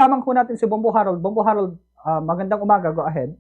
Tamang po natin si Bombo Harold. Bombo Harold, magandang umaga. Go ahead.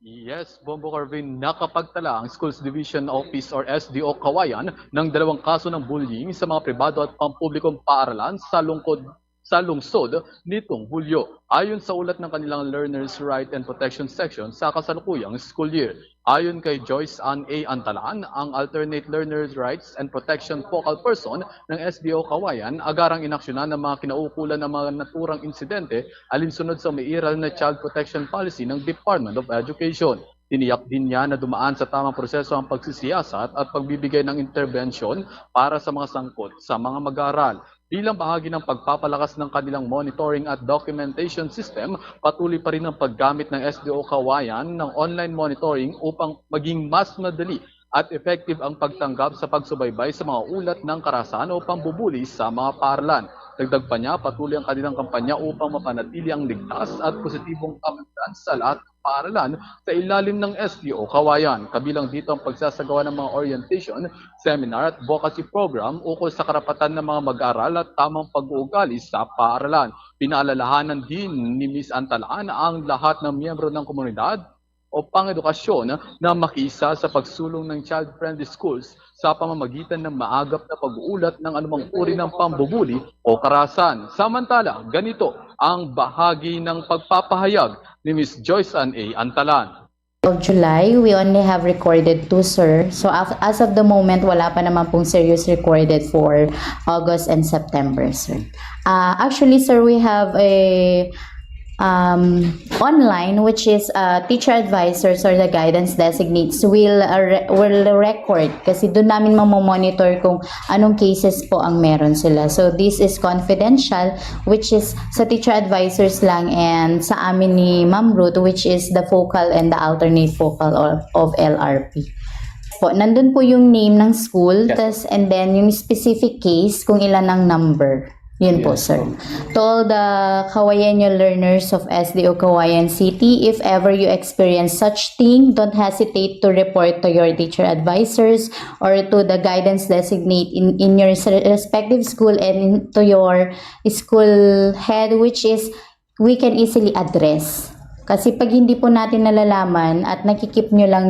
Yes, Bombo Carvin, nakapagtala ang Schools Division Office or SDO Kawayan ng 2 kaso ng bullying sa mga pribado at pampublikong paaralan sa lungsod nitong Hulyo. Ayon sa ulat ng kanilang Learners' Right and Protection Section sa kasalukuyang school year. Ayon kay Joyce Ann A. Antalan, ang Alternate Learners' Rights and Protection Focal Person ng SDO Kawayan, agarang inaksyonan ng mga kinaukulan ng mga naturang insidente alinsunod sa mairal na Child Protection Policy ng Department of Education. Tiniyak din niya na dumaan sa tamang proseso ang pagsisiyasat at pagbibigay ng interbensyon para sa mga sangkot sa mga mag-aaral. Bilang bahagi ng pagpapalakas ng kanilang monitoring at documentation system, patuloy pa rin ang paggamit ng SDO Kawayan ng online monitoring upang maging mas madali at effective ang pagtanggap sa pagsubaybay sa mga ulat ng karahasan o pambubuli sa mga paaralan. Dagdag pa niya, patuloy ang kanilang kampanya upang mapanatili ang ligtas at positibong kamandan sa lahat ng paaralan sa ilalim ng SDO Kawayan. Kabilang dito ang pagsasagawa ng mga orientation, seminar at advocacy program ukol sa karapatan ng mga mag-aaral at tamang pag-uugali sa paaralan. Pinaalalahanan din ni Ms. Antalaan ang lahat ng miyembro ng komunidad o pang-edukasyon na makisa sa pagsulong ng child-friendly schools sa pamamagitan ng maagap na pag-uulat ng anumang uri ng pambubuli o karahasan. Samantala, ganito ang bahagi ng pagpapahayag ni Ms. Joyce Ann A. Antalan. Of July, we only have recorded 2, sir. So as of the moment, wala pa naman pong serious recorded for August and September, sir. Actually, sir, we have a online, which is teacher advisors or the guidance designates will record kasi doon namin mamomonitor kung anong cases po ang meron sila. So this is confidential, which is sa teacher advisors lang, and sa amin ni Ma'am Ruth, which is the focal and the alternate focal of LRP. Po, nandun po yung name ng school, yes. And then yung specific case kung ilan ang number. Yun po, sir. To all the Kawayanyo learners of SDO Kawayan City, if ever you experience such thing, don't hesitate to report to your teacher advisors or to the guidance designate in your respective school and to your school head, which is we can easily address. Kasi pag hindi po natin nalalaman at nakikip nyo lang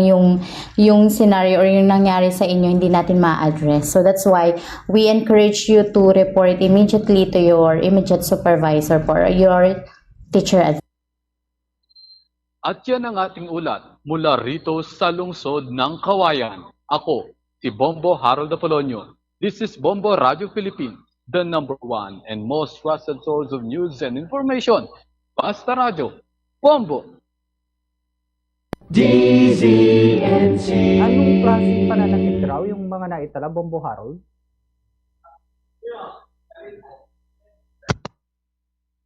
yung scenario or yung nangyari sa inyo, hindi natin ma-address. So that's why we encourage you to report immediately to your immediate supervisor or your teacher. At yan ang ating ulat mula rito sa lungsod ng Kawayan. Ako, si Bombo Harold Apolonio. This is Bombo Radio Philippines, the #1 and most trusted source of news and information. Basta Radio. Bombo! DZNC. Anong klaseng pananakit raw yung mga naitala, Bombo Harold?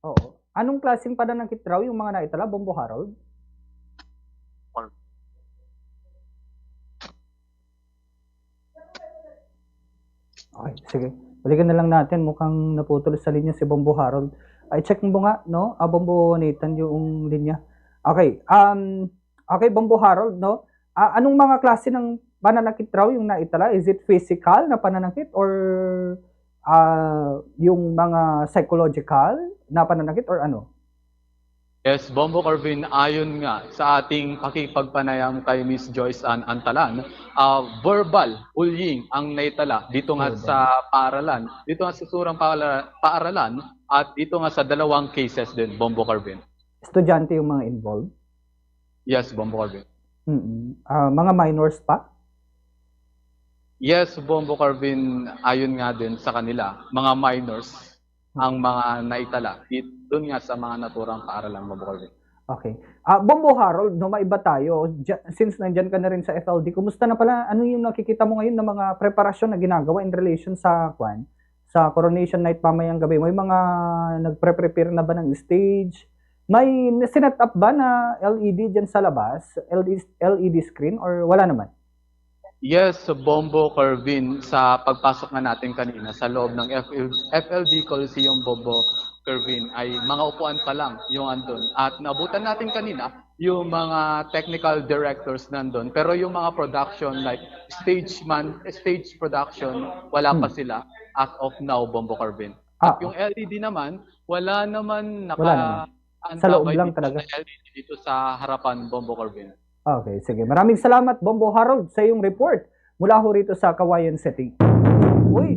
Oo. Anong klaseng pananakit raw yung mga naitala, Bombo Harold? Okay, sige. Balikan na lang natin. Mukhang naputol sa linya si Bombo Harold. Ay, check mo nga, no? Bombo Nathan, yung linya. Okay. Okay, Bombo Harold, no? Anong mga klase ng pananakit raw yung naitala? Is it physical na pananakit or yung mga psychological na pananakit or ano? Yes, Bombo Carvin, ayon nga sa ating pakipagpanayam kay Miss Joyce Ann Antalan, verbal bullying ang naitala dito nga sa paaralan, dito nga sa surang paaralan at dito nga sa 2 cases din, Bombo Carvin. Estudyante yung mga involved? Yes, Bombo Carvin. Mga minors pa? Yes, Bombo Carvin, ayon nga din sa kanila, mga minors ang mga naitala doon nga sa mga naturang paaralan, Bombo Carvin. Okay. Bombo Harold, no, maiba tayo. Since nandyan ka na rin sa FLD, kumusta na pala, ano yung nakikita mo ngayon ng mga preparasyon na ginagawa in relation sa coronation night mamayang gabi? May mga nagpre-prepare na ba ng stage? May sinet up ba na LED dyan sa labas? LED screen or wala naman? Yes, Bombo Carvin, sa pagpasok nga natin kanina sa loob ng FLD Coliseum, Bombo Carvin, ay mga upuan pa lang yung andun. At nabutan natin kanina yung mga technical directors nandun. Pero yung mga production like stage production, wala pa sila as of now, Bombo Carvin. At yung LED naman, wala naman Sa loob antabay lang dito talaga. sa LED dito sa harapan, Bombo Corbin. Okay, sige. Maraming salamat, Bombo Harold, sa iyong report mula ho rito sa Kawayan City. Uy,